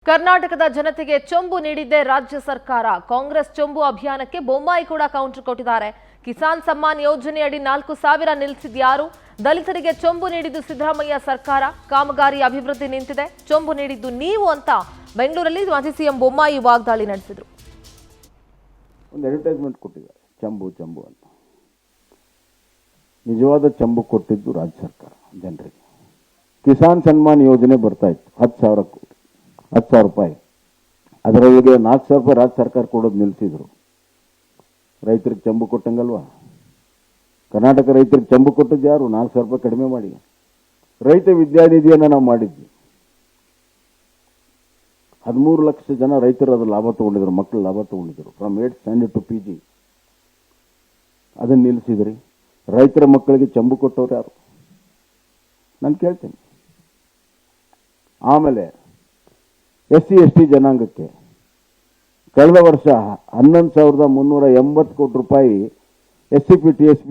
ಕರ್ನಾಟಕದ ಜನತೆಗೆ ಚೊಂಬು ನೀಡಿದ್ದೇ ರಾಜ್ಯ ಸರ್ಕಾರ. ಕಾಂಗ್ರೆಸ್ ಚೊಂಬು ಅಭಿಯಾನಕ್ಕೆ ಬೊಮ್ಮಾಯಿ ಕೂಡ ಕೌಂಟರ್ ಕೊಟ್ಟಿದ್ದಾರೆ. ಕಿಸಾನ್ ಸಮ್ಮಾನ್ ಯೋಜನೆಯಡಿ 4,000 ನಿಲ್ಲಿಸಿದ್ಯಾರು? ದಲಿತರಿಗೆ ಚೊಂಬು ನೀಡಿದ್ದು ಸಿದ್ದರಾಮಯ್ಯ ಸರ್ಕಾರ. ಕಾಮಗಾರಿ ಅಭಿವೃದ್ಧಿ ನಿಂತಿದೆ, ಚೊಂಬು ನೀಡಿದ್ದು ನೀವು ಅಂತ ಬೆಂಗಳೂರಲ್ಲಿ ಮಾಜಿ ಸಿಎಂ ಬೊಮ್ಮಾಯಿ ವಾಗ್ದಾಳಿ ನಡೆಸಿದರು. ಒಂದು ಅಡ್ವರ್ಟೈಸ್ಮೆಂಟ್ ಕೊಟ್ಟಿದ್ದಾರೆ, ಚಂಬು ಚಂಬು ಅಂತ. ನಿಜವಾದ ಚಂಬು ಕೊಟ್ಟಿದ್ದು ರಾಜ್ಯ ಸರ್ಕಾರ ಜನರಿಗೆ. ಕಿಸಾನ್ ಸನ್ಮಾನ್ ಯೋಜನೆ ಬರ್ತಾ ಇತ್ತು, 10,000 ರೂಪಾಯಿ. ಅದರೊಳಗೆ 4,000 ರೂಪಾಯಿ ರಾಜ್ಯ ಸರ್ಕಾರ ಕೊಡೋದು ನಿಲ್ಲಿಸಿದ್ರು. ರೈತರಿಗೆ ಚಂಬು ಕೊಟ್ಟಂಗಲ್ವಾ? ಕರ್ನಾಟಕ ರೈತರಿಗೆ ಚಂಬು ಕೊಟ್ಟದ್ದು ಯಾರು? 4,000 ರೂಪಾಯಿ ಕಡಿಮೆ ಮಾಡಿ ರೈತ ವಿದ್ಯಾನಿಧಿಯನ್ನು ನಾವು ಮಾಡಿದ್ವಿ. 13 ಲಕ್ಷ ಜನ ರೈತರು ಅದು ಲಾಭ ತಗೊಂಡಿದ್ರು, ಮಕ್ಕಳು ಲಾಭ ತಗೊಂಡಿದ್ರು, from 8th standard to PG. ಅದನ್ನು ನಿಲ್ಲಿಸಿದ್ರಿ. ರೈತರ ಮಕ್ಕಳಿಗೆ ಚಂಬು ಕೊಟ್ಟವ್ರು ಯಾರು? ನಾನು ಕೇಳ್ತೇನೆ. ಆಮೇಲೆ SC/ST ಜನಾಂಗಕ್ಕೆ ಕಳೆದ ವರ್ಷ 11,380 ಕೋಟಿ ರೂಪಾಯಿ SCP TSP